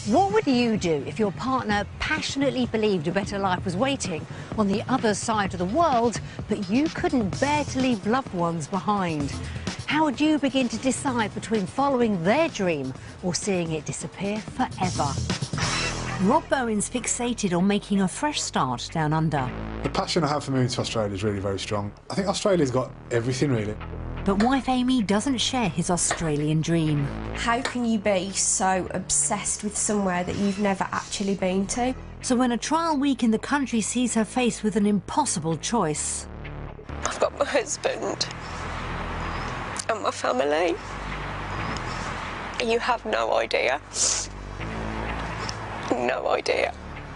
What would you do if your partner passionately believed a better life was waiting on the other side of the world, but you couldn't bear to leave loved ones behind? How would you begin to decide between following their dream or seeing it disappear forever? Rob Bowen's fixated on making a fresh start down under. The passion I have for moving to Australia is really very strong. I think Australia's got everything, really. But wife Amy doesn't share his Australian dream. How can you be so obsessed with somewhere that you've never actually been to? So when a trial week in the country sees her faced with an impossible choice... I've got my husband and my family. You have no idea. No idea.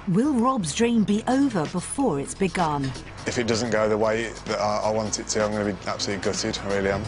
Will Rob's dream be over before it's begun? If it doesn't go the way that I want it to, I'm going to be absolutely gutted. I really am.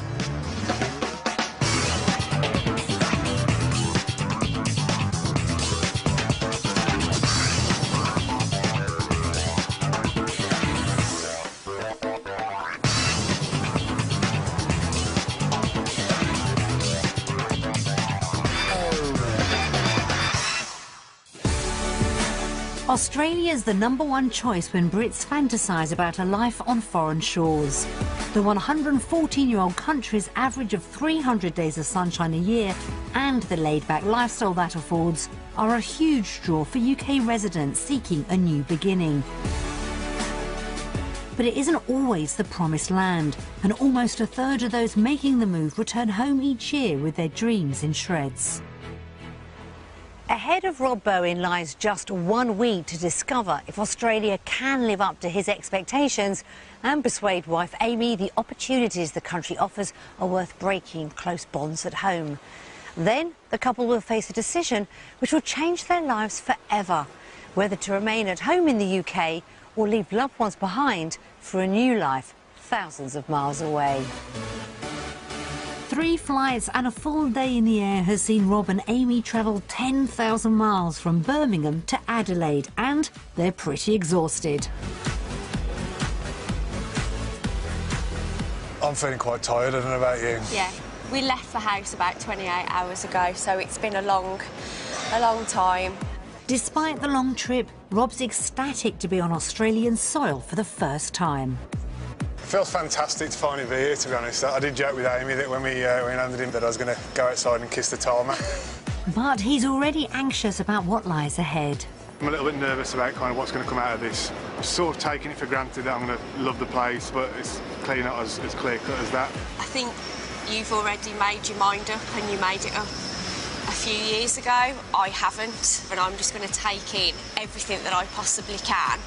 Australia's the #1 choice when Brits fantasise about a life on foreign shores. The 114-year-old country's average of 300 days of sunshine a year and the laid-back lifestyle that affords are a huge draw for UK residents seeking a new beginning. But it isn't always the promised land, and almost a third of those making the move return home each year with their dreams in shreds. Ahead of Rob Bowen lies just 1 week to discover if Australia can live up to his expectations and persuade wife Amy the opportunities the country offers are worth breaking close bonds at home. Then the couple will face a decision which will change their lives forever, whether to remain at home in the UK or leave loved ones behind for a new life thousands of miles away. 3 flights and a full day in the air has seen Rob and Amy travel 10,000 miles from Birmingham to Adelaide, and they're pretty exhausted. I'm feeling quite tired, I don't know about you. Yeah, we left the house about 28 hours ago, so it's been a long time. Despite the long trip, Rob's ecstatic to be on Australian soil for the first time. It feels fantastic to finally be here, to be honest. I did joke with Amy that when we landed in that I was going to go outside and kiss the tarmac. But he's already anxious about what lies ahead. I'm a little bit nervous about kind of what's going to come out of this. I'm sort of taking it for granted that I'm going to love the place, but it's clearly not as clear-cut as that. I think you've already made your mind up, and you made it up a few years ago. I haven't, and I'm just going to take in everything that I possibly can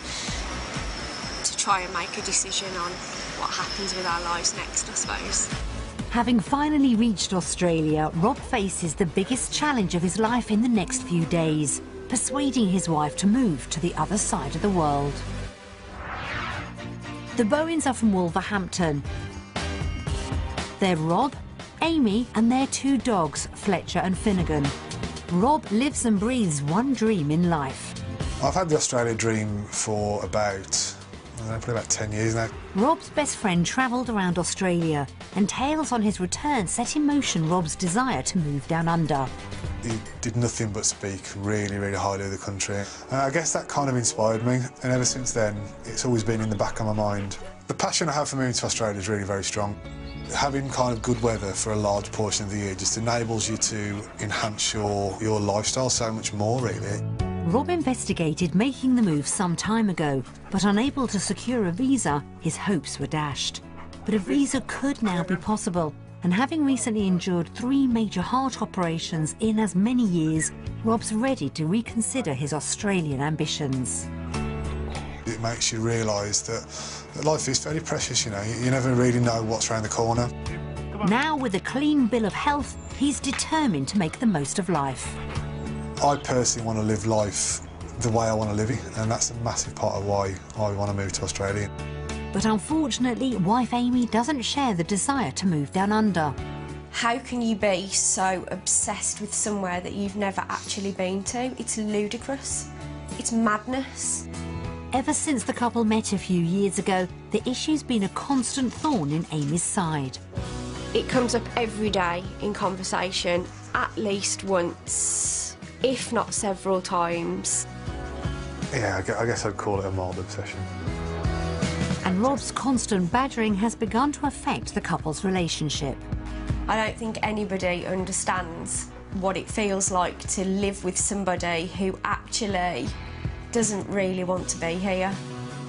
to try and make a decision on what happens with our lives next, I suppose. Having finally reached Australia, Rob faces the biggest challenge of his life in the next few days, persuading his wife to move to the other side of the world. The Bowens are from Wolverhampton. They're Rob, Amy and their 2 dogs, Fletcher and Finnegan. Rob lives and breathes one dream in life. I've had the Australia dream for about, probably about 10 years now. Rob's best friend travelled around Australia, and tales on his return set in motion Rob's desire to move down under. He did nothing but speak really, really highly of the country. And I guess that kind of inspired me, and ever since then, it's always been in the back of my mind. The passion I have for moving to Australia is really very strong. Having kind of good weather for a large portion of the year just enables you to enhance your lifestyle so much more, really. Rob investigated making the move some time ago, but unable to secure a visa, his hopes were dashed. But a visa could now be possible, and having recently endured 3 major heart operations in as many years, Rob's ready to reconsider his Australian ambitions. It makes you realise that life is very precious, you know. You never really know what's around the corner. Now, with a clean bill of health, he's determined to make the most of life. I personally want to live life the way I want to live it, and that's a massive part of why I want to move to Australia. But unfortunately, wife Amy doesn't share the desire to move down under. How can you be so obsessed with somewhere that you've never actually been to? It's ludicrous. It's madness. Ever since the couple met a few years ago, the issue's been a constant thorn in Amy's side. It comes up every day in conversation, at least once if not several times. Yeah, I guess I'd call it a mild obsession. And Rob's constant badgering has begun to affect the couple's relationship. I don't think anybody understands what it feels like to live with somebody who actually doesn't really want to be here.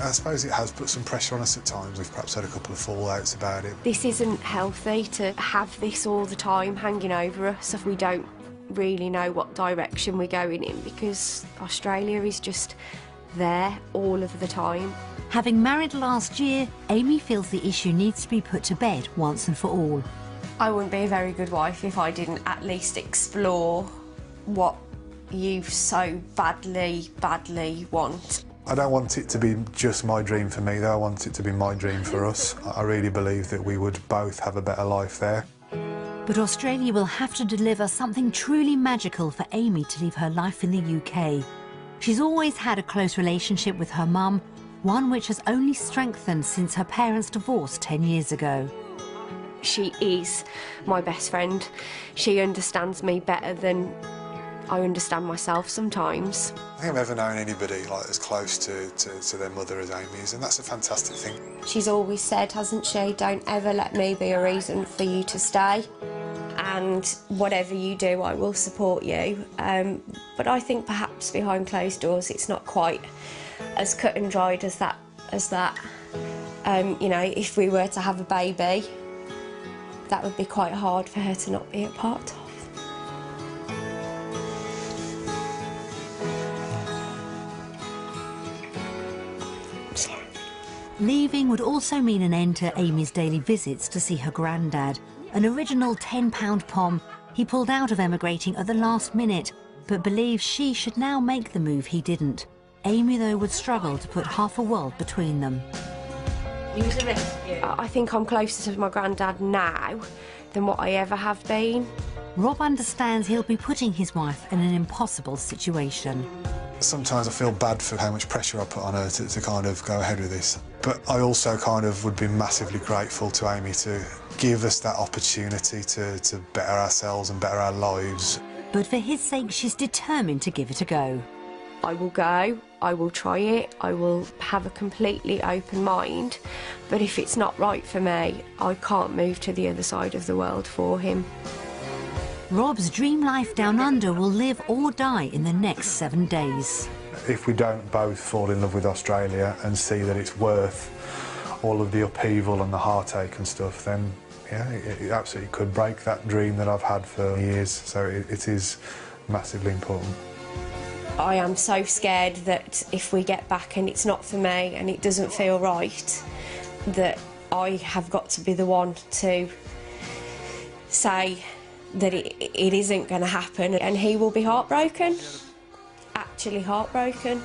I suppose it has put some pressure on us at times. We've perhaps had a couple of fallouts about it. This isn't healthy to have this all the time hanging over us if we don't really know what direction we're going in, because Australia is just there all of the time. Having married last year, Amy feels the issue needs to be put to bed once and for all. I wouldn't be a very good wife if I didn't at least explore what you so badly want. I don't want it to be just my dream for me, though. I want it to be my dream for us. I really believe that we would both have a better life there. But Australia will have to deliver something truly magical for Amy to leave her life in the UK. She's always had a close relationship with her mum, one which has only strengthened since her parents divorced 10 years ago. She is my best friend. She understands me better than I understand myself sometimes. I think I've never known anybody like as close to their mother as Amy is, and that's a fantastic thing. She's always said, hasn't she, don't ever let me be a reason for you to stay. And whatever you do, I will support you. But I think perhaps behind closed doors, it's not quite as cut and dried as that. You know, if we were to have a baby, that would be quite hard for her to not be a part of. Leaving would also mean an end to Amy's daily visits to see her granddad. An original £10 pom, he pulled out of emigrating at the last minute, but believes she should now make the move he didn't. Amy, though, would struggle to put half a world between them. I think I'm closer to my granddad now than what I ever have been. Rob understands he'll be putting his wife in an impossible situation. Sometimes I feel bad for how much pressure I put on her to kind of go ahead with this. But I also kind of would be massively grateful to Amy to give us that opportunity to better ourselves and better our lives. But for his sake, she's determined to give it a go. I will go, I will try it, I will have a completely open mind, but if it's not right for me, I can't move to the other side of the world for him. Rob's dream life down under will live or die in the next 7 days. If we don't both fall in love with Australia and see that it's worth all of the upheaval and the heartache and stuff, then yeah, it absolutely could break that dream that I've had for years. So it is massively important. I am so scared that if we get back and it's not for me and it doesn't feel right, that I have got to be the one to say that it isn't going to happen, and he will be heartbroken, actually heartbroken.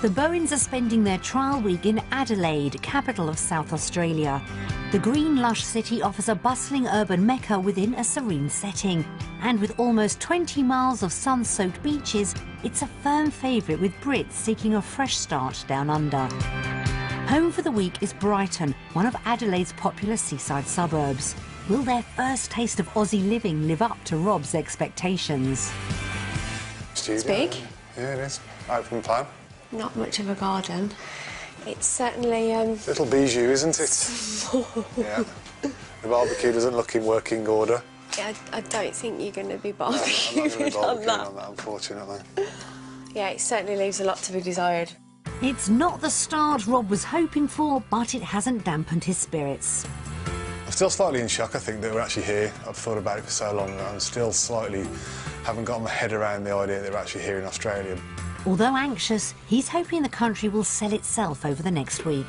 The Bowens are spending their trial week in Adelaide, capital of South Australia. The green, lush city offers a bustling urban mecca within a serene setting. And with almost 20 miles of sun-soaked beaches, it's a firm favourite with Brits seeking a fresh start down under. Home for the week is Brighton, one of Adelaide's popular seaside suburbs. Will their first taste of Aussie living live up to Rob's expectations? It's big. Yeah, it is. Open plan. Not much of a garden. It's certainly... Little bijou, isn't it? Yeah. The barbecue doesn't look in working order. I don't think you're going to be I'm not going to be barbecuing on barbecuing that. on that, unfortunately. Yeah, it certainly leaves a lot to be desired. It's not the start Rob was hoping for, but it hasn't dampened his spirits. I'm still slightly in shock, I think, that we're actually here. I've thought about it for so long that I'm still slightly... haven't got my head around the idea that we're actually here in Australia. Although anxious, he's hoping the country will sell itself over the next week.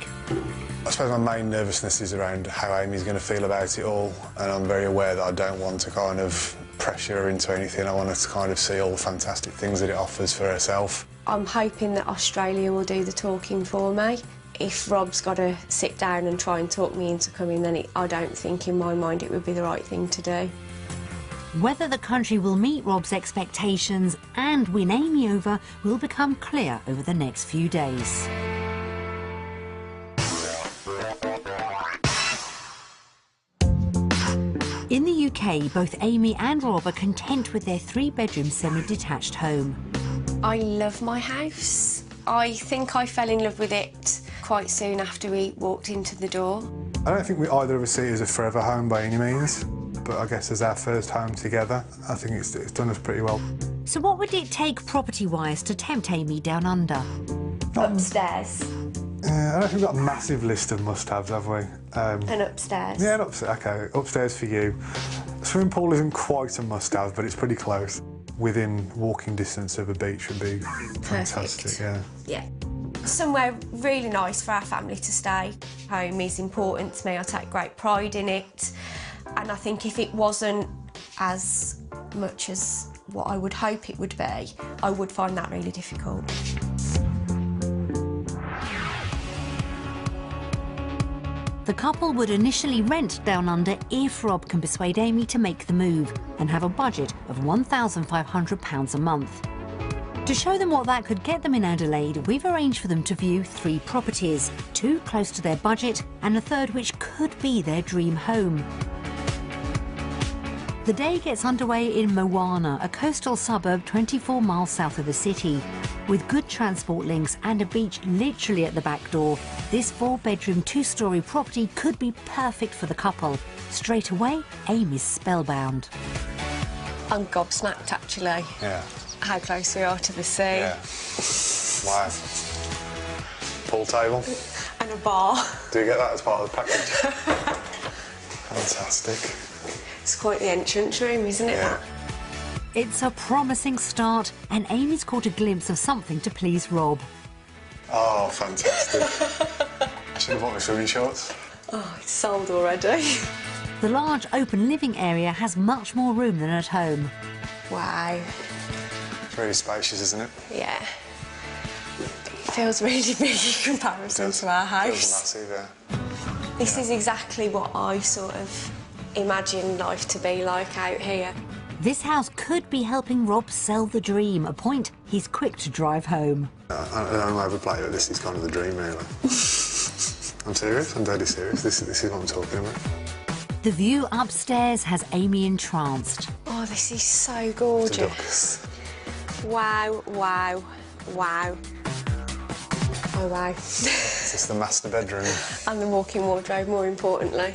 I suppose my main nervousness is around how Amy's going to feel about it all, and I'm very aware that I don't want to kind of pressure her into anything. I want her to kind of see all the fantastic things that it offers for herself. I'm hoping that Australia will do the talking for me. If Rob's got to sit down and try and talk me into coming, then I don't think in my mind it would be the right thing to do. Whether the country will meet Rob's expectations and win Amy over will become clear over the next few days. In the UK, both Amy and Rob are content with their 3-bedroom semi-detached home. I love my house. I think I fell in love with it quite soon after we walked into the door. I don't think we either of us see it as a forever home by any means, but I guess as our first home together, I think it's done us pretty well. So what would it take property-wise to tempt Amy down under? Upstairs. I don't think we've got a massive list of must-haves, have we? And upstairs. Yeah, okay, upstairs for you. Swimming pool isn't quite a must-have, but it's pretty close. Within walking distance of a beach would be fantastic, yeah. Yeah. Somewhere really nice for our family to stay. Home is important to me, I take great pride in it. And I think if it wasn't as much as what I would hope it would be, I would find that really difficult. The couple would initially rent Down Under if Rob can persuade Amy to make the move and have a budget of £1,500 a month. To show them what that could get them in Adelaide, we've arranged for them to view 3 properties, 2 close to their budget and a third which could be their dream home. The day gets underway in Moana, a coastal suburb 24 miles south of the city. With good transport links and a beach literally at the back door, this 4-bedroom, 2-storey property could be perfect for the couple. Straight away, Amy's spellbound. I'm gobsmacked, actually. Yeah. How close we are to the sea. Yeah. Wow. Pool table. And a bar. Do you get that as part of the package? Fantastic. It's quite the entrance room, isn't it? Yeah. It's a promising start, and Amy's caught a glimpse of something to please Rob. Oh, fantastic. I should have bought my swimming shorts. Oh, it's sold already. The large open living area has much more room than at home. Wow. It's really spacious, isn't it? Yeah. It feels really big in comparison to our house. It feels massive, yeah. This is exactly what I sort of imagined life to be like out here. This house could be helping Rob sell the dream, a point he's quick to drive home. I don't overplay it, this is kind of the dream, really. I'm serious, I'm deadly serious. This is what I'm talking about. The view upstairs has Amy entranced. Oh, this is so gorgeous. Wow, wow, wow. Oh, wow. Is this the master bedroom? And the walk-in wardrobe, more importantly.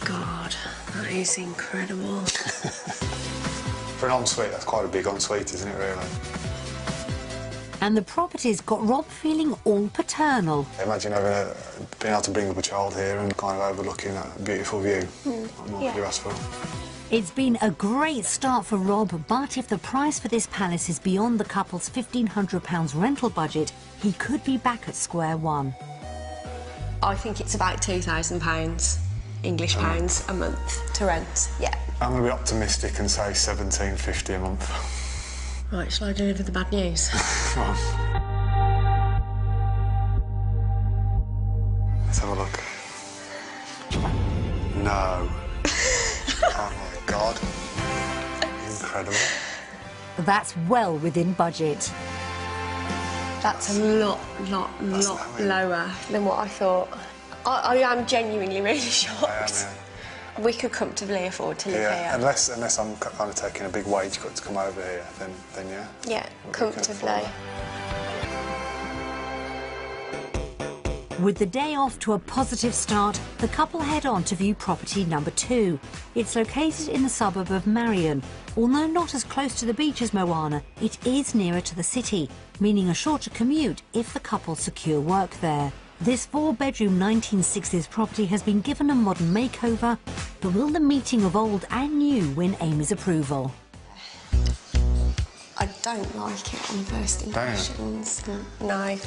God, that is incredible. For an ensuite, that's quite a big ensuite, isn't it, really? And the property's got Rob feeling all paternal. Imagine being able to bring up a child here and kind of overlooking that beautiful view. What more could you ask for? It's been a great start for Rob, but if the price for this palace is beyond the couple's £1,500 rental budget, he could be back at square one. I think it's about £2,000 English pounds a month to rent. Yeah. I'm going to be optimistic and say £1,750 a month. Right, shall I deliver the bad news? Come on. Let's have a look. No. Oh my God. Incredible. That's well within budget. That's a lot lower than what I thought. I am genuinely really shocked. I am, yeah. We could comfortably afford to live here. Unless I'm kind of taking a big wage cut to come over here, then yeah. Yeah, comfortably. With the day off to a positive start, the couple head on to view property number 2. It's located in the suburb of Marion. Although not as close to the beach as Moana, it is nearer to the city, meaning a shorter commute if the couple secure work there. This 4-bedroom 1960s property has been given a modern makeover, but will the meeting of old and new win Amy's approval? I don't like it on first impressions. No,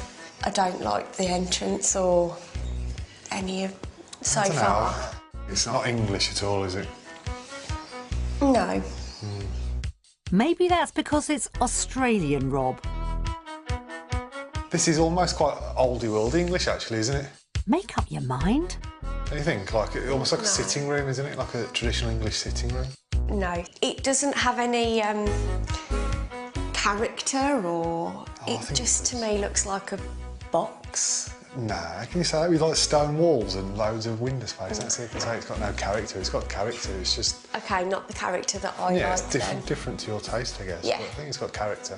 I don't like the entrance or any of so far. It's not English at all, is it? No. Maybe that's because it's Australian, Rob. This is almost quite oldie-worldy English, actually, isn't it? Make up your mind. Don't you think? Like, almost like a sitting room, isn't it? Like a traditional English sitting room. No, it doesn't have any character or... it just, to me, looks like a box. Nah, can you say that with like stone walls and loads of window space? That's it. You can say it's got no character. It's got character. It's just. Okay, not the character that I Yeah, like. it's different to your taste, I guess. Yeah. But I think it's got character.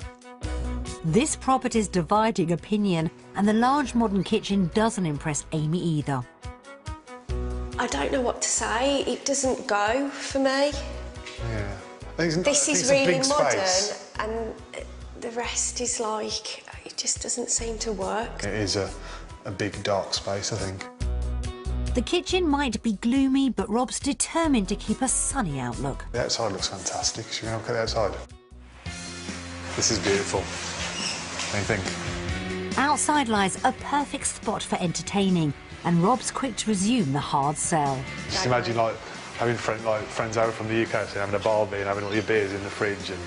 This property's dividing opinion, and the large modern kitchen doesn't impress Amy either. I don't know what to say. It doesn't go for me. Yeah. This is really modern, and the rest is like, it just doesn't seem to work. It is a big dark space, I think. The kitchen might be gloomy, but Rob's determined to keep a sunny outlook. The outside looks fantastic. Should we have a look at the outside? This is beautiful. What do you think? Outside lies a perfect spot for entertaining, and Rob's quick to resume the hard sell. Just imagine like having friends over from the UK, so having a barbie and having all your beers in the fridge and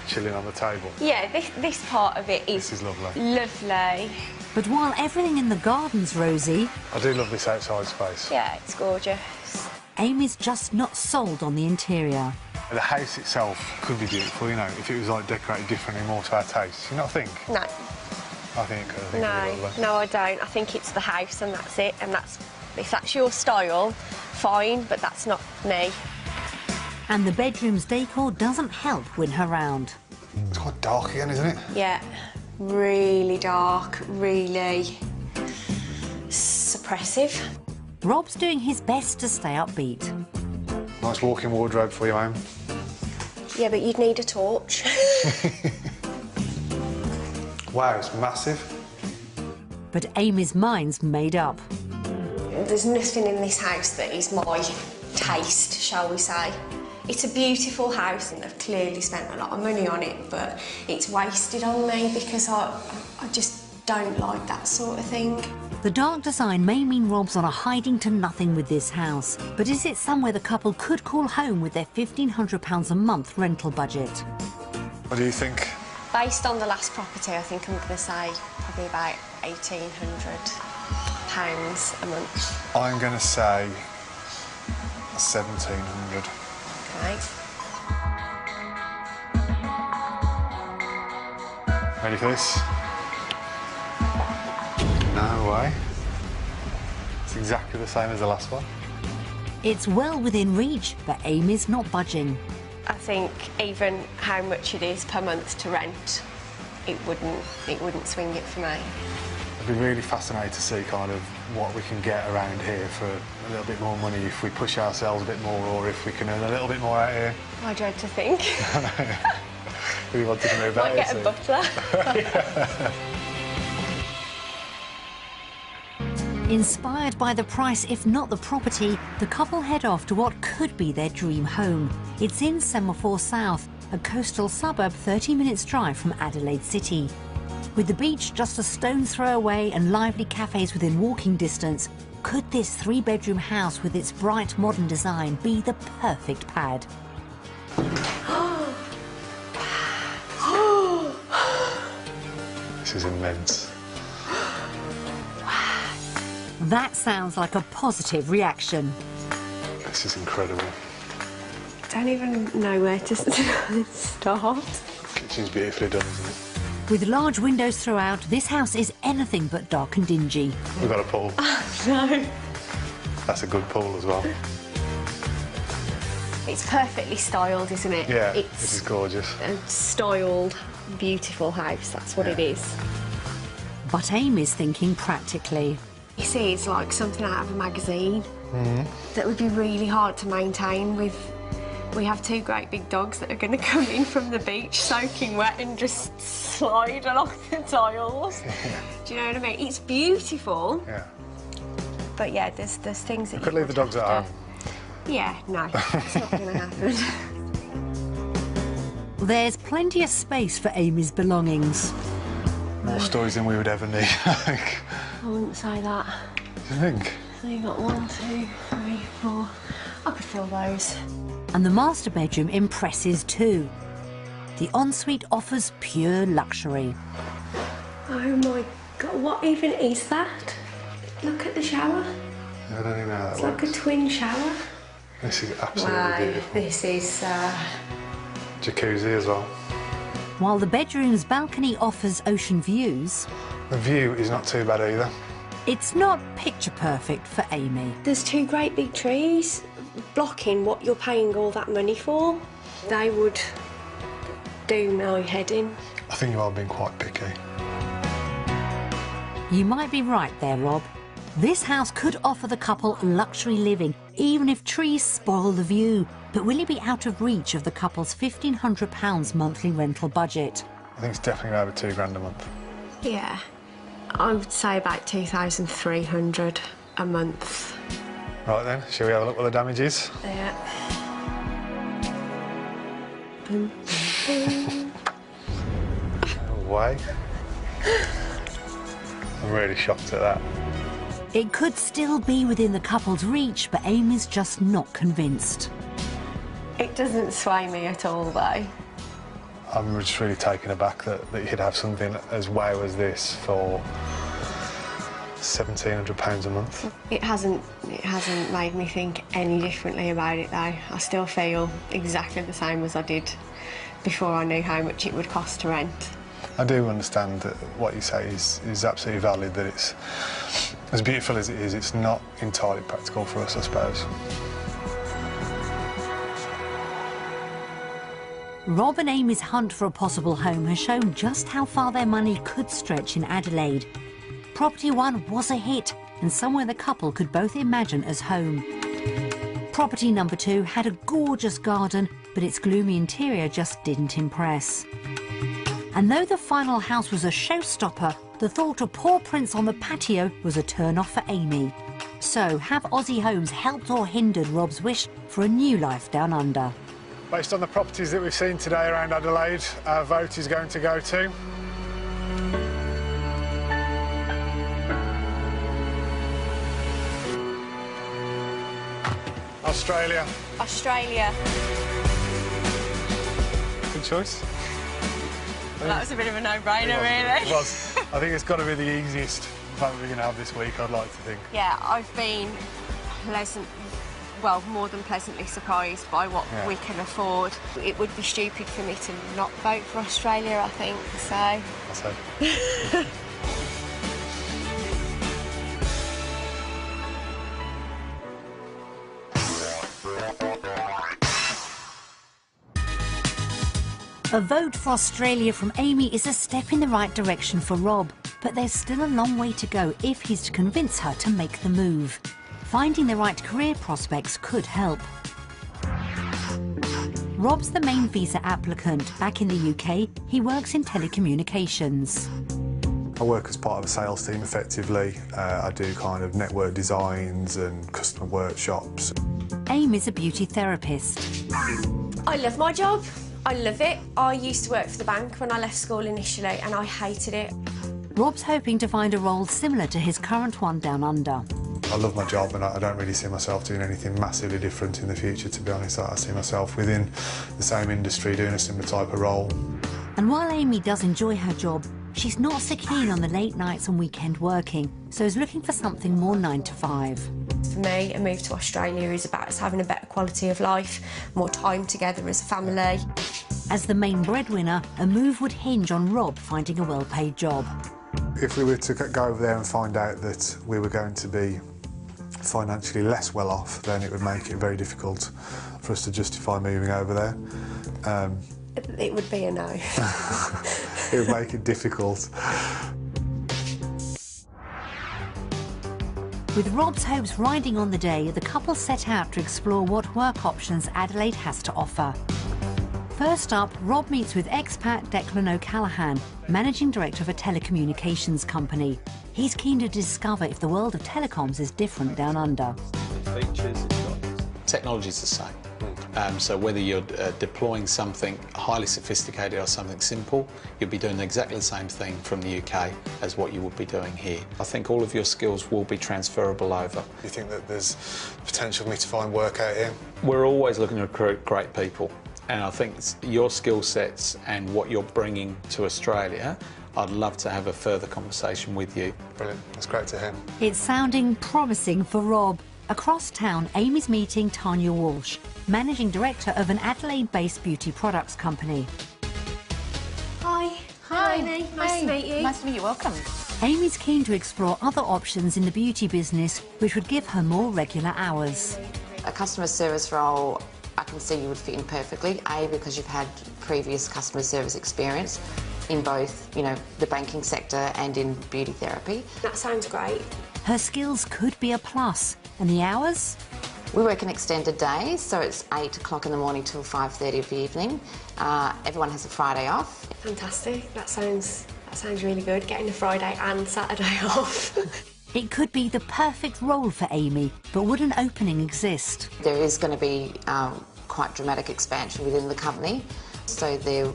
chilling on the table. Yeah, this part of it is... This is lovely. Lovely. But while everything in the garden's rosy, I do love this outside space. Yeah, it's gorgeous. Amy's just not sold on the interior. The house itself could be beautiful, you know, if it was like decorated differently, more to our taste. You not think? No. I think it could. I think it'd be lovely. No, I don't. I think it's the house and that's it. And if that's your style, fine, but that's not me. And the bedroom's decor doesn't win win her round. It's quite dark again, isn't it? Yeah, really dark, really suppressive. Rob's doing his best to stay upbeat. Nice walk-in wardrobe for you, Em. Yeah, but you'd need a torch. Wow, it's massive. But Amy's mind's made up. There's nothing in this house that is my taste, shall we say. It's a beautiful house and I've clearly spent a lot of money on it, but it's wasted on me because I just don't like that sort of thing. The dark design may mean Rob's on a hiding-to-nothing with this house, but is it somewhere the couple could call home with their £1,500 a month rental budget? What do you think? Based on the last property, I think I'm going to say probably about £1,800 a month. I'm going to say 1,700. Okay. Ready for this? No way. It's exactly the same as the last one. It's well within reach, but Amy's not budging. I think even how much it is per month to rent, it wouldn't swing it for me. I'd be really fascinated to see kind of what we can get around here for a little bit more money if we push ourselves a bit more, or if we can earn a little bit more out here. I dread to think. We wanted to move out Might here get a butler. Inspired by the price, if not the property, the couple head off to what could be their dream home. It's in Semaphore South, a coastal suburb 30 minutes drive from Adelaide City. With the beach just a stone's throw away and lively cafes within walking distance, could this three-bedroom house with its bright modern design be the perfect pad? This is immense. That sounds like a positive reaction. This is incredible. Don't even know where to start. Kitchen's beautifully done, isn't it? With large windows throughout, this house is anything but dark and dingy. We've got a pool. No. That's a good pool as well. It's perfectly styled, isn't it? Yeah, it's this is gorgeous. a styled, beautiful house. That's what it is. But Amy's thinking practically. You see, it's like something out of a magazine that would be really hard to maintain with... We have two great big dogs that are going to come in from the beach soaking wet and just slide along the tiles. Do you know what I mean? It's beautiful. Yeah. But yeah, there's things that Could leave the dogs at home. Yeah, no, it's not going to happen. There's plenty of space for Amy's belongings. More stories than we would ever need, I think. I wouldn't say that. Do you think? So you've got 1, 2, 3, 4. I could fill those. And the master bedroom impresses too. The ensuite offers pure luxury. Oh my God, what even is that? Look at the shower. I don't even know how that It's works. like a twin shower. This is absolutely Wow, beautiful. this is... Jacuzzi as well. While the bedroom's balcony offers ocean views, The view is not too bad either. It's not picture perfect for Amy. There's two great big trees blocking what you're paying all that money for. They would do my head in. I think you are being quite picky. You might be right there, Rob. This house could offer the couple luxury living, even if trees spoil the view. But will it be out of reach of the couple's £1,500 monthly rental budget? I think it's definitely over £2 a month. Yeah, I would say about 2,300 a month. Right then, shall we have a look what the damage is? Yeah. No way. I'm really shocked at that. It could still be within the couple's reach, but Amy's just not convinced. It doesn't sway me at all, though. I'm just really taken aback that you'd have something as wow as this for £1,700 a month. It hasn't made me think any differently about it, though. I still feel exactly the same as I did before I knew how much it would cost to rent. I do understand that what you say is absolutely valid, that it's as beautiful as it is, it's not entirely practical for us, I suppose. Rob and Amy's hunt for a possible home has shown just how far their money could stretch in Adelaide. Property 1 was a hit and somewhere the couple could both imagine as home. Property number 2 had a gorgeous garden, but its gloomy interior just didn't impress. And though the final house was a showstopper, the thought of paw prints on the patio was a turn-off for Amy. So, have Aussie Homes helped or hindered Rob's wish for a new life down under? Based on the properties that we've seen today around Adelaide, our vote is going to go to... Australia. Australia. Good choice. Well, that was a bit of a no-brainer, really. It was. I think it's got to be the easiest vote we're going to have this week, I'd like to think. Yeah, I've been more than pleasantly surprised by what we can afford. It would be stupid for me to not vote for Australia, I think, so... That's it. A vote for Australia from Amy is a step in the right direction for Rob, but there's still a long way to go if he's to convince her to make the move. Finding the right career prospects could help. Rob's the main visa applicant. Back in the UK, he works in telecommunications. I work as part of a sales team, effectively. I do kind of network designs and customer workshops. Amy's a beauty therapist. I love my job. I love it. I used to work for the bank when I left school initially and I hated it. Rob's hoping to find a role similar to his current one down under. I love my job and I don't really see myself doing anything massively different in the future, to be honest. I see myself within the same industry doing a similar type of role. And while Amy does enjoy her job, she's not so keen on the late nights and weekend working, so is looking for something more 9 to 5. For me, a move to Australia is about us having a better quality of life, more time together as a family. As the main breadwinner, a move would hinge on Rob finding a well-paid job. If we were to go over there and find out that we were going to be financially less well off, then it would make it very difficult for us to justify moving over there. It would be a no. It would make it difficult. With Rob's hopes riding on the day, the couple set out to explore what work options Adelaide has to offer. First up, Rob meets with expat Declan O'Callaghan, Managing Director of a telecommunications company. He's keen to discover if the world of telecoms is different down under. Technology's the same. So whether you're deploying something highly sophisticated or something simple, you'll be doing exactly the same thing from the UK as what you would be doing here. I think all of your skills will be transferable over. Do you think that there's potential for me to find work out here? We're always looking to recruit great people, and I think your skill sets and what you're bringing to Australia, I'd love to have a further conversation with you. Brilliant, that's great to hear. It's sounding promising for Rob. Across town, Amy's meeting Tanya Walsh, Managing Director of an Adelaide-based beauty products company. Hi. Hi. Amy. Nice to meet you. Nice to meet you. Welcome. Amy's keen to explore other options in the beauty business which would give her more regular hours. A customer service role, I can see you would fit in perfectly. A, because you've had previous customer service experience in both, you know, the banking sector and in beauty therapy. That sounds great. Her skills could be a plus. And the hours? We work in extended days, so it's 8 o'clock in the morning till 5:30 of the evening. Everyone has a Friday off. Fantastic. That sounds really good, getting a Friday and Saturday off. It could be the perfect role for Amy, but would an opening exist? There is going to be quite dramatic expansion within the company, so there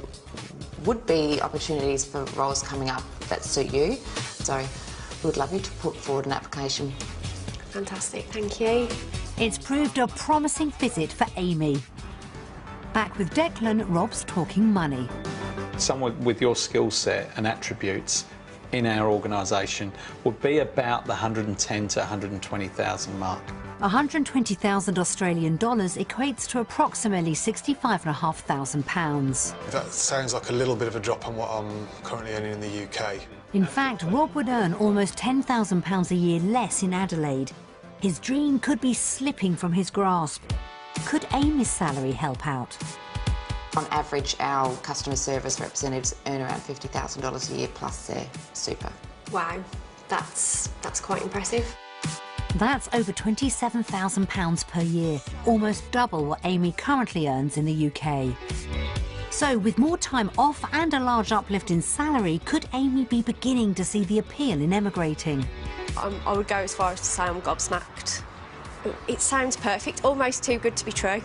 would be opportunities for roles coming up that suit you. So we would love you to put forward an application. Fantastic, thank you. It's proved a promising visit for Amy. Back with Declan, Rob's talking money. Someone with your skill set and attributes in our organisation would be about the 110 to 120,000 mark. 120,000 Australian dollars equates to approximately £65,500. That sounds like a little bit of a drop on what I'm currently earning in the UK. In fact, Rob would earn almost £10,000 a year less in Adelaide. His dream could be slipping from his grasp. Could Amy's salary help out? On average, our customer service representatives earn around $50,000 a year plus their super. Wow, that's quite impressive. That's over £27,000 per year, almost double what Amy currently earns in the UK. So, with more time off and a large uplift in salary, could Amy be beginning to see the appeal in emigrating? I would go as far as to say I'm gobsmacked. It sounds perfect, almost too good to be true.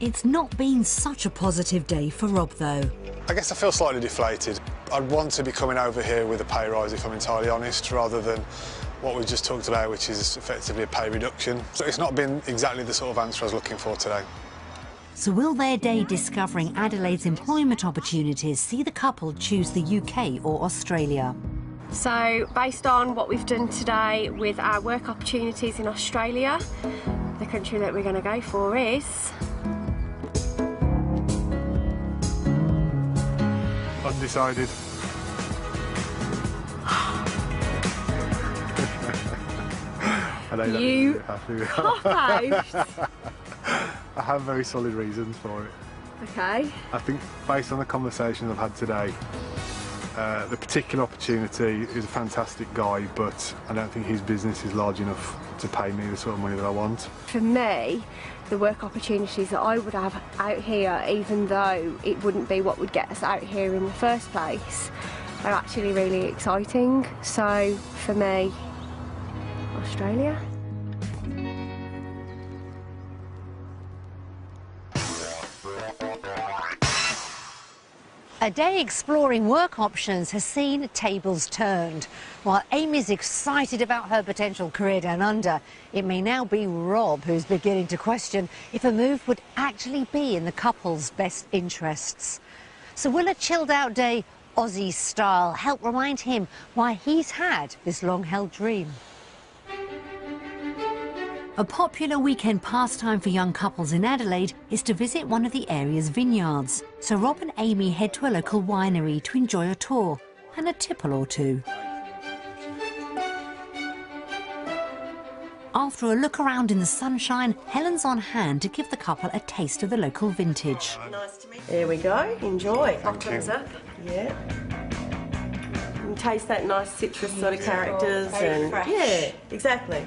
It's not been such a positive day for Rob, though. I guess I feel slightly deflated. I'd want to be coming over here with a pay rise, if I'm entirely honest, rather than what we just talked about, which is effectively a pay reduction. So it's not been exactly the sort of answer I was looking for today. So will their day discovering Adelaide's employment opportunities see the couple choose the UK or Australia? So, based on what we've done today with our work opportunities in Australia, the country that we're going to go for is... Undecided. You cop-out! I have very solid reasons for it. Okay. I think based on the conversations I've had today, the particular opportunity is a fantastic guy, but I don't think his business is large enough to pay me the sort of money that I want. For me, the work opportunities that I would have out here, even though it wouldn't be what would get us out here in the first place, are actually really exciting. So, for me, Australia. A day exploring work options has seen tables turned. While Amy's excited about her potential career down under, it may now be Rob who's beginning to question if a move would actually be in the couple's best interests. So will a chilled-out day, Aussie style, help remind him why he's had this long-held dream? A popular weekend pastime for young couples in Adelaide is to visit one of the area's vineyards. So Rob and Amy head to a local winery to enjoy a tour and a tipple or two. After a look around in the sunshine, Helen's on hand to give the couple a taste of the local vintage. Nice to meet you. There we go. Enjoy. Bottoms up. Yeah. You taste that nice citrus sort of characters and fresh. Yeah, exactly.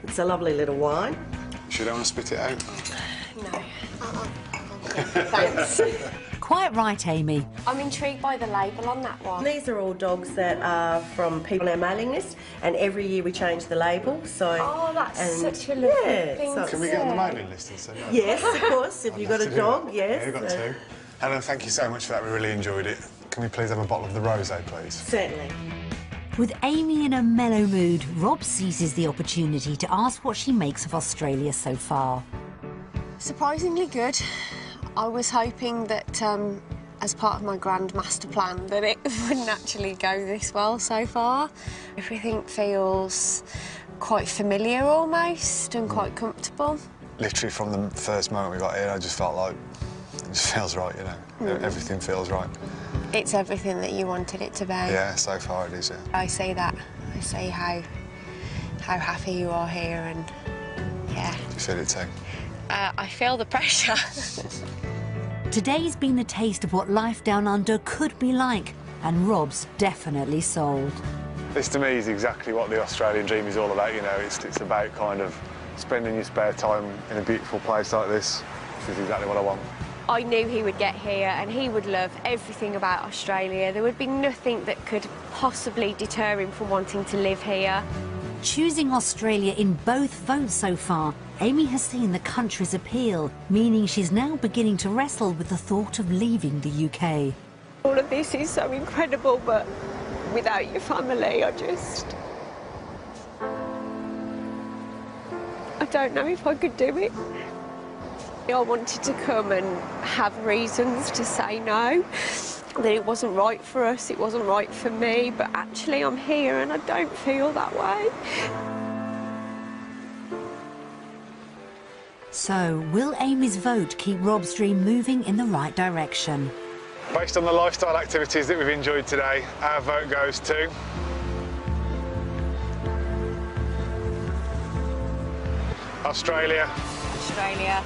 It's a lovely little wine. You don't want to spit it out? No. Thanks. Quite right, Amy. I'm intrigued by the label on that one. These are all dogs that are from people on our mailing list, and every year we change the label. So. Oh, that's such a lovely thing. So Can we get on the mailing list instead? Yes, of course. If you've got a dog, yes. Yeah, we've got two. Helen, thank you so much for that. We really enjoyed it. Can we please have a bottle of the rosé, please? Certainly. With Amy in a mellow mood, Rob seizes the opportunity to ask what she makes of Australia so far. Surprisingly good. I was hoping that, as part of my grand master plan, that it wouldn't actually go this well so far. Everything feels quite familiar almost and quite comfortable. Literally from the first moment we got here, I just felt like It just feels right, you know. Everything feels right. It's everything that you wanted it to be. Yeah, so far it is, yeah. I see that. I see how happy you are here, and yeah. Do you feel it too? I feel the pressure. Today's been a taste of what life down under could be like, and Rob's definitely sold. This to me is exactly what the Australian dream is all about, you know. It's about kind of spending your spare time in a beautiful place like this. This is exactly what I want. I knew he would get here and he would love everything about Australia. There would be nothing that could possibly deter him from wanting to live here. Choosing Australia in both votes so far, Amy has seen the country's appeal, meaning she's now beginning to wrestle with the thought of leaving the UK. All of this is so incredible, but without your family, I don't know if I could do it. I wanted to come and have reasons to say no, that it wasn't right for us, it wasn't right for me, but actually I'm here and I don't feel that way. So, will Amy's vote keep Rob's dream moving in the right direction? Based on the lifestyle activities that we've enjoyed today, our vote goes to... Australia. Australia.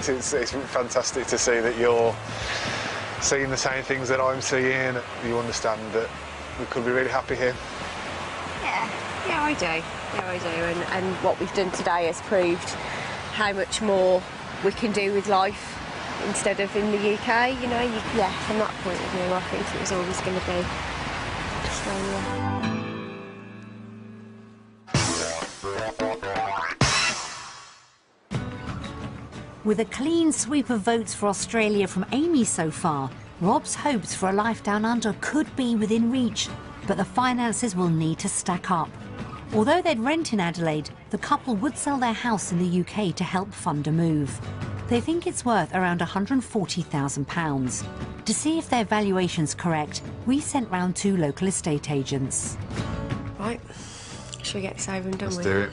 It's fantastic to see that you're seeing the same things that I'm seeing. You understand that we could be really happy here. Yeah, I do. Yeah, I do. And what we've done today has proved how much more we can do with life instead of in the UK. You know, yeah, from that point of view, I think it was always going to be Australia. With a clean sweep of votes for Australia from Amy so far, Rob's hopes for a life down under could be within reach, but the finances will need to stack up. Although they'd rent in Adelaide, the couple would sell their house in the UK to help fund a move. They think it's worth around £140,000. To see if their valuation's correct, we sent round 2 local estate agents. Right, shall we get this over and done with? Let's do it.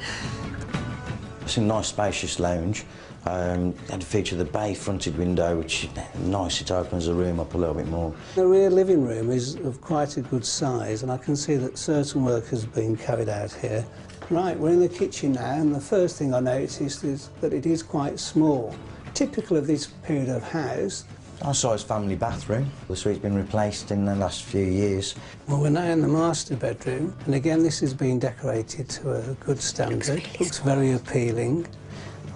It's a nice spacious lounge. Had a feature of the bay fronted window, which is nice. It opens the room up a little bit more. The rear living room is of quite a good size, and I can see that certain work has been carried out here. Right, we're in the kitchen now, and the first thing I noticed is that it is quite small. Typical of this period of house. Our size family bathroom. The suite's been replaced in the last few years. Well, we're now in the master bedroom, and again this has been decorated to a good standard. Looks very appealing.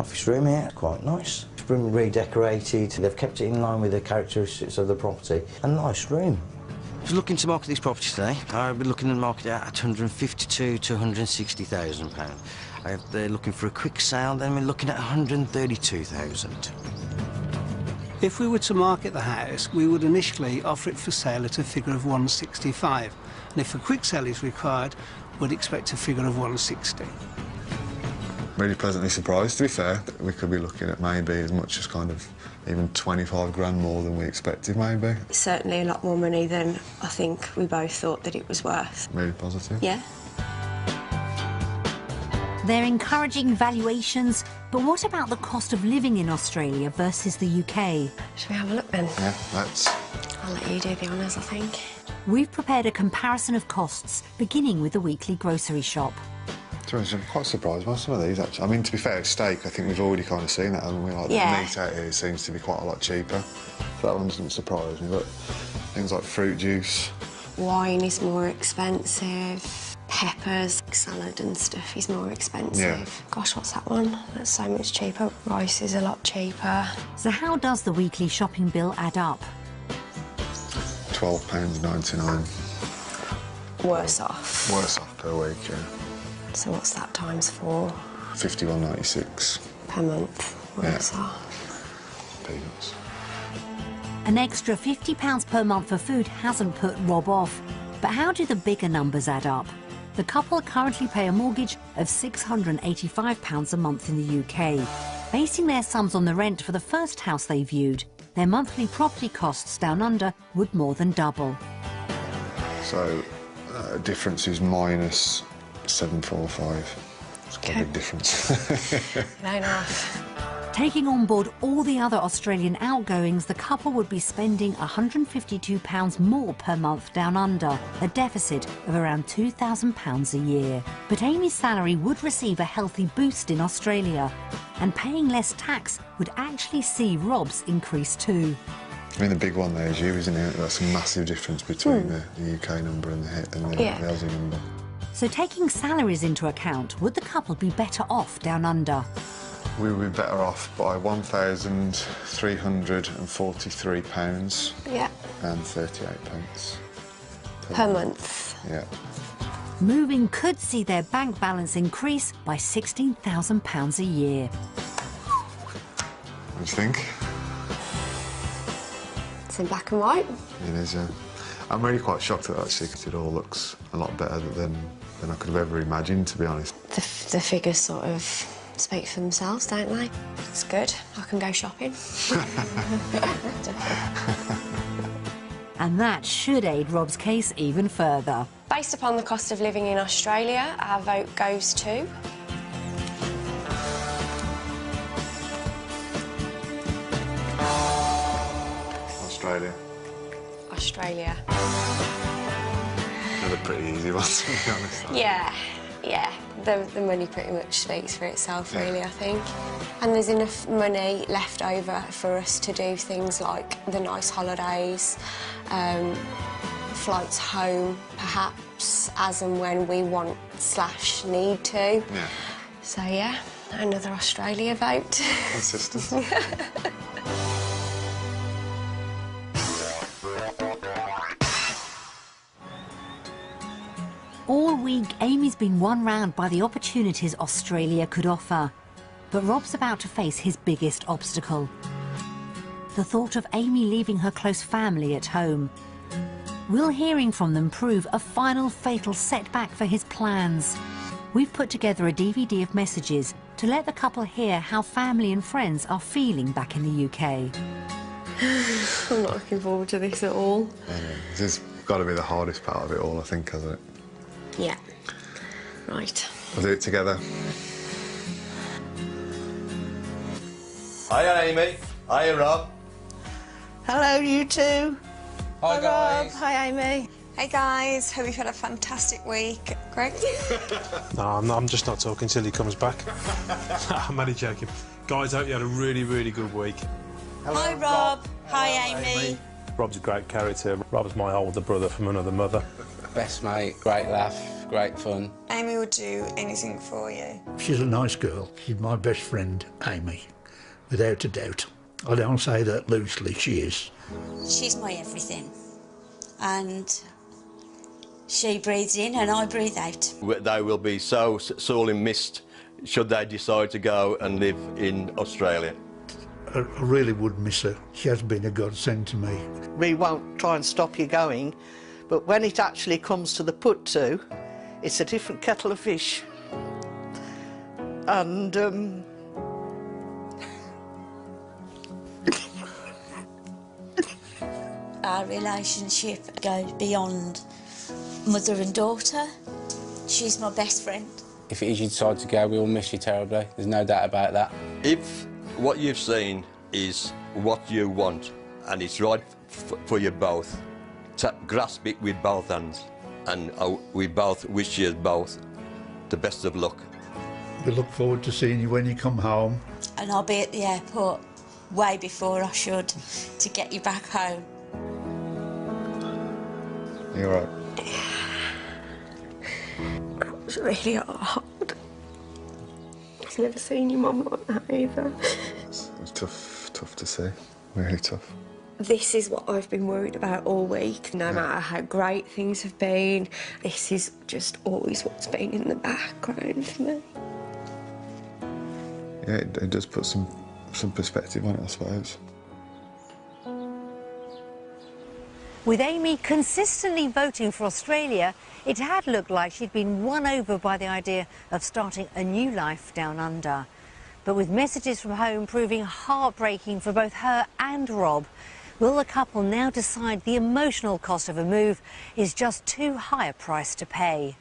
Office room here, quite nice. It's been redecorated. They've kept it in line with the characteristics of the property. A nice room. I was looking to market this property today. I've been looking to market it at £152,000 to £160,000. If they're looking for a quick sale, then we're looking at £132,000. If we were to market the house, we would initially offer it for sale at a figure of £165,000, and if a quick sale is required, we'd expect a figure of £160,000. Really pleasantly surprised, to be fair. We could be looking at maybe as much as kind of even 25 grand more than we expected, maybe. Certainly a lot more money than I think we both thought that it was worth. Really positive. Yeah. They're encouraging valuations, but what about the cost of living in Australia versus the UK? Shall we have a look then? Yeah, let's. I'll let you do the honours, I think. We've prepared a comparison of costs, beginning with the weekly grocery shop. I'm quite surprised by some of these, actually. I mean, to be fair, steak, I think we've already kind of seen that, haven't we? Like, yeah. The meat out here seems to be quite a lot cheaper. So that one doesn't surprise me, but things like fruit juice. Wine is more expensive. Peppers, salad and stuff is more expensive. Yeah. Gosh, what's that one? That's so much cheaper. Rice is a lot cheaper. So how does the weekly shopping bill add up? £12.99. Worse off. Worse off per week, yeah. So what's that times 4? £51.96. Per month. Worse off. Peanuts. An extra £50 per month for food hasn't put Rob off. But how do the bigger numbers add up? The couple currently pay a mortgage of £685 a month in the UK. Basing their sums on the rent for the first house they viewed, their monthly property costs down under would more than double. So, difference is minus 745. It's quite a big difference. 9.5. Taking on board all the other Australian outgoings, the couple would be spending £152 more per month down under, a deficit of around £2,000 a year. But Amy's salary would receive a healthy boost in Australia, and paying less tax would actually see Rob's increase too. I mean, the big one there is you, isn't it? That's a massive difference between the UK number and the Aussie number. So taking salaries into account, would the couple be better off down under? We would be better off by £1,343 Yeah. and 38 pence Per month. Yeah. Moving could see their bank balance increase by £16,000 a year. What do you think? It's in black and white. It is, yeah. I'm really quite shocked at that, actually, because it all looks a lot better than I could have ever imagined, to be honest. The figures sort of speak for themselves, don't they? It's good. I can go shopping. And that should aid Rob's case even further. Based upon the cost of living in Australia, our vote goes to... Australia. Australia. Another pretty easy one, to be honest. Yeah. The money pretty much speaks for itself, really, I think. And there's enough money left over for us to do things like the nice holidays, flights home, perhaps, as and when we want / need to. Yeah. So, yeah, another Australia vote. Consistent. All week, Amy's been won round by the opportunities Australia could offer. But Rob's about to face his biggest obstacle. The thought of Amy leaving her close family at home. Will hearing from them prove a final fatal setback for his plans? We've put together a DVD of messages to let the couple hear how family and friends are feeling back in the UK. I'm not looking forward to this at all. This has got to be the hardest part of it all, I think, hasn't it? Yeah. Right. We'll do it together. Hiya, Amy. Hiya, Rob. Hello, you two. Hi, guys. Rob. Hi, Amy. Hey guys, hope you've had a fantastic week. Greg? No, I'm just not talking till he comes back. I'm only joking. Guys, hope you had a really, really good week. Hello, Hi, Rob. Hi, Amy. Rob's a great character. Rob's my older brother from another mother. Best mate, great laugh, great fun. Amy would do anything for you. She's a nice girl. She's my best friend, Amy, without a doubt. I don't say that loosely, she is. She's my everything. And she breathes in and I breathe out. They will be so sorely missed should they decide to go and live in Australia. I really would miss her. She has been a godsend to me. We won't try and stop you going, but when it actually comes to the put to, it's a different kettle of fish. And, our relationship goes beyond mother and daughter. She's my best friend. If it is you decide to go, we will miss you terribly. There's no doubt about that. If what you've seen is what you want and it's right for you both, grasp it with both hands, and we both wish you both the best of luck. We look forward to seeing you when you come home. And I'll be at the airport way before I should to get you back home. You're right. It's really hard. I've never seen your mum like that either. It's tough to see. Really tough. This is what I've been worried about all week. No matter how great things have been, this is just always what's been in the background for me. Yeah, it does put some perspective on it, I suppose. With Amy consistently voting for Australia, it had looked like she'd been won over by the idea of starting a new life down under. But with messages from home proving heartbreaking for both her and Rob, will the couple now decide the emotional cost of a move is just too high a price to pay?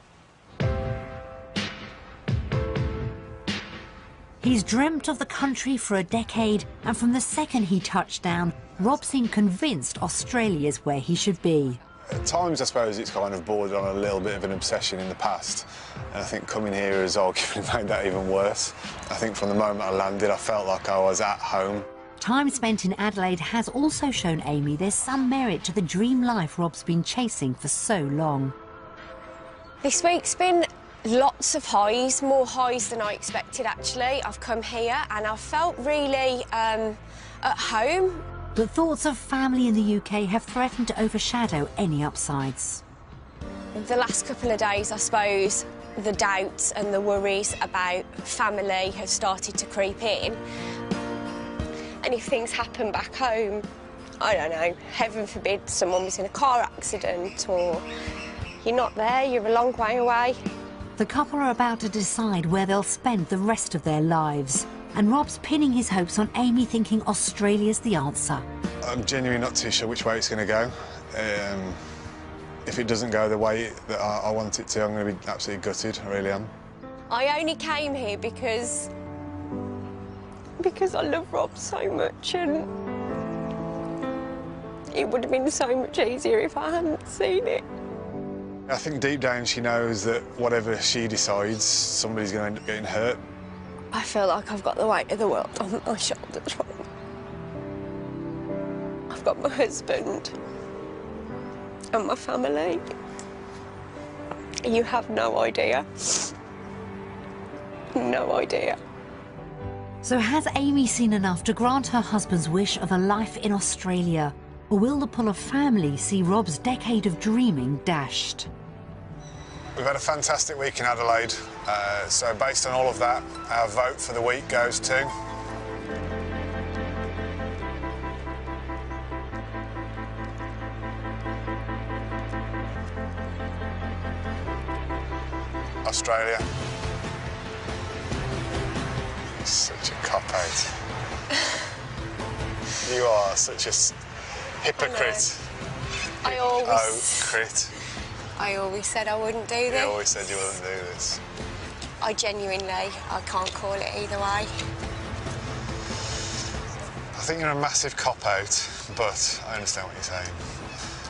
He's dreamt of the country for a decade, and from the second he touched down, Rob seemed convinced Australia's where he should be. At times, I suppose, it's kind of bordered on a little bit of an obsession in the past, and I think coming here has arguably made that even worse. I think from the moment I landed, I felt like I was at home. Time spent in Adelaide has also shown Amy there's some merit to the dream life Rob's been chasing for so long. This week's been lots of highs, more highs than I expected actually. I've come here and I've felt really at home. But thoughts of family in the UK have threatened to overshadow any upsides. The last couple of days, I suppose, the doubts and the worries about family have started to creep in. And if things happen back home, I don't know, heaven forbid someone was in a car accident or you're not there, you're a long way away. The couple are about to decide where they'll spend the rest of their lives. And Rob's pinning his hopes on Amy thinking Australia's the answer. I'm genuinely not too sure which way it's going to go. If it doesn't go the way that I want it to, I'm going to be absolutely gutted, I really am. I only came here because I love Rob so much, and it would have been so much easier if I hadn't seen it. I think deep down she knows that whatever she decides, somebody's going to end up getting hurt. I feel like I've got the weight of the world on my shoulders. I've got my husband and my family. You have no idea. No idea. So has Amy seen enough to grant her husband's wish of a life in Australia? Or will the pull of family see Rob's decade of dreaming dashed? We've had a fantastic week in Adelaide, so based on all of that, our vote for the week goes to... Australia. Such a cop-out. You are such a hypocrite. I always said I wouldn't do this. You always said you wouldn't do this. I can't call it either way. I think you're a massive cop-out, but I understand what you're saying.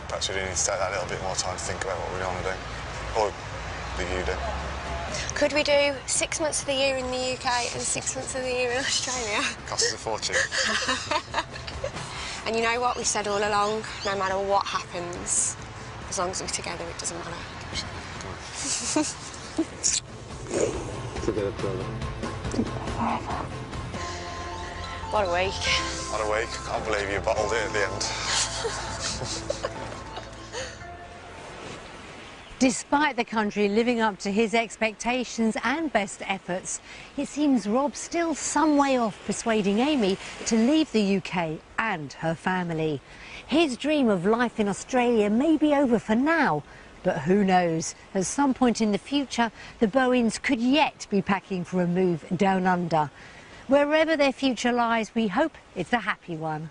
Perhaps we do need to take that little bit more time to think about what we want to do. Or do you do? Could we do 6 months of the year in the UK and 6 months of the year in Australia? Costs us a fortune. And you know what? We said all along, no matter what happens, as long as we're together, it doesn't matter. What a week. What a week. Can't believe you bottled it at the end. Despite the country living up to his expectations and best efforts, it seems Rob's still some way off persuading Amy to leave the UK and her family. His dream of life in Australia may be over for now, but who knows? At some point in the future, the Bowens could yet be packing for a move down under. Wherever their future lies, we hope it's a happy one.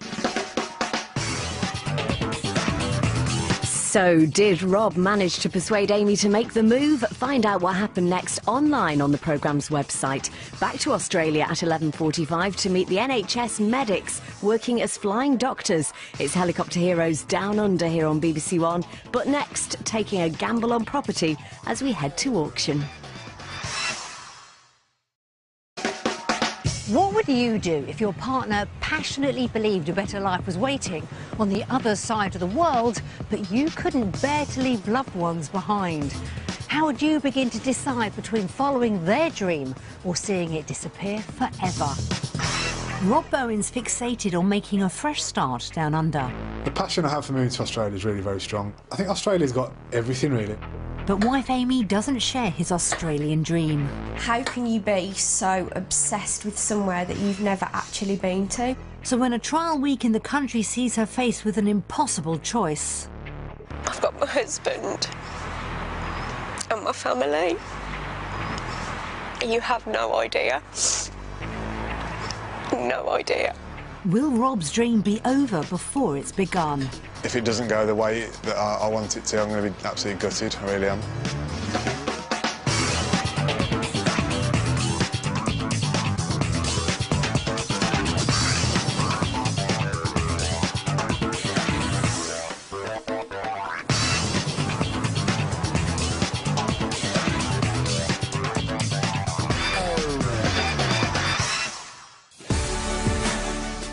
So, did Rob manage to persuade Amy to make the move? Find out what happened next online on the programme's website. Back to Australia at 11:45 to meet the NHS medics working as flying doctors. It's Helicopter Heroes Down Under here on BBC One. But next, taking a gamble on property as we head to auction. What would you do if your partner passionately believed a better life was waiting on the other side of the world, but you couldn't bear to leave loved ones behind? How would you begin to decide between following their dream or seeing it disappear forever? Rob Bowen's fixated on making a fresh start down under. The passion I have for moving to Australia is really very strong. I think Australia's got everything, really. But wife Amy doesn't share his Australian dream. How can you be so obsessed with somewhere that you've never actually been to? So when a trial week in the country sees her faced with an impossible choice. I've got my husband and my family. You have no idea. No idea. Will Rob's dream be over before it's begun? If it doesn't go the way that I want it to, I'm going to be absolutely gutted, I really am.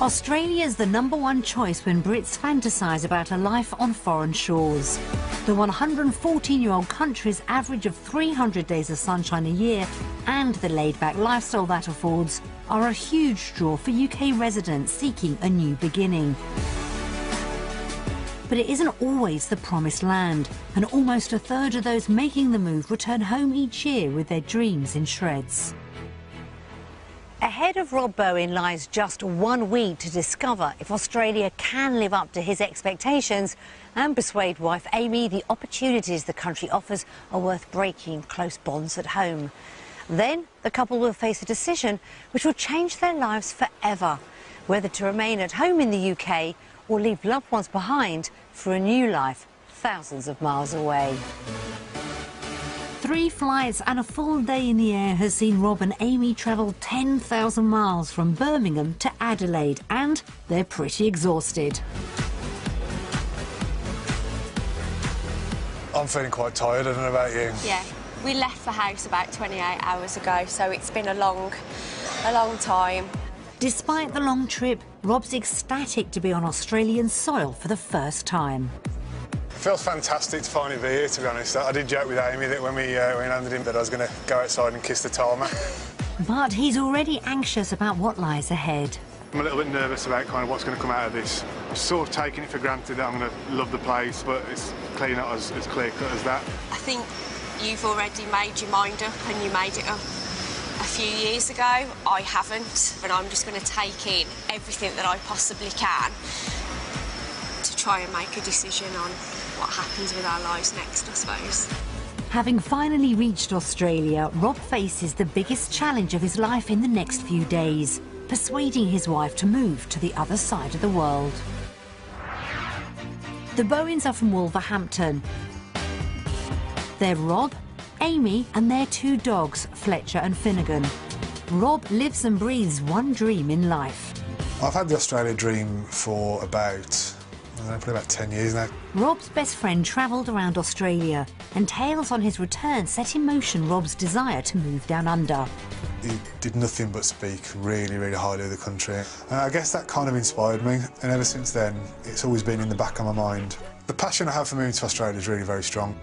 Australia's the #1 choice when Brits fantasise about a life on foreign shores. The 114-year-old country's average of 300 days of sunshine a year and the laid-back lifestyle that affords are a huge draw for UK residents seeking a new beginning. But it isn't always the promised land, and almost a third of those making the move return home each year with their dreams in shreds. Ahead of Rob Bowen lies just 1 week to discover if Australia can live up to his expectations and persuade wife Amy the opportunities the country offers are worth breaking close bonds at home. Then the couple will face a decision which will change their lives forever, whether to remain at home in the UK or leave loved ones behind for a new life thousands of miles away. 3 flights and a full day in the air has seen Rob and Amy travel 10,000 miles from Birmingham to Adelaide, and they're pretty exhausted. I'm feeling quite tired, I don't know about you. Yeah, we left the house about 28 hours ago, so it's been a long time. Despite the long trip, Rob's ecstatic to be on Australian soil for the first time. It feels fantastic to finally be here, to be honest. I did joke with Amy that when we landed in bed I was going to go outside and kiss the tarmac. But he's already anxious about what lies ahead. I'm a little bit nervous about kind of what's going to come out of this. I'm sort of taking it for granted that I'm going to love the place, but it's clearly not as clear-cut as that. I think you've already made your mind up, and you made it up a few years ago. I haven't, and I'm just going to take in everything that I possibly can to try and make a decision on what happens with our lives next, I suppose. Having finally reached Australia, Rob faces the biggest challenge of his life in the next few days, persuading his wife to move to the other side of the world. The Bowens are from Wolverhampton. They're Rob, Amy and their 2 dogs, Fletcher and Finnegan. Rob lives and breathes one dream in life. I've had the Australia dream for about, probably about 10 years now. Rob's best friend travelled around Australia, and tales on his return set in motion Rob's desire to move down under. He did nothing but speak really, really highly of the country. And I guess that kind of inspired me, and ever since then, it's always been in the back of my mind. The passion I have for moving to Australia is really very strong.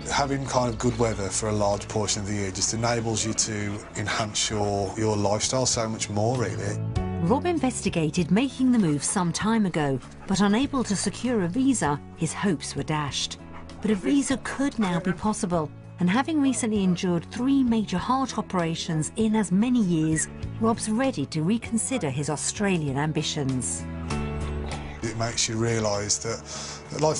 Having kind of good weather for a large portion of the year just enables you to enhance your lifestyle so much more, really. Rob investigated making the move some time ago, but unable to secure a visa, his hopes were dashed. But a visa could now be possible, and having recently endured 3 major heart operations in as many years, Rob's ready to reconsider his Australian ambitions. It makes you realise that life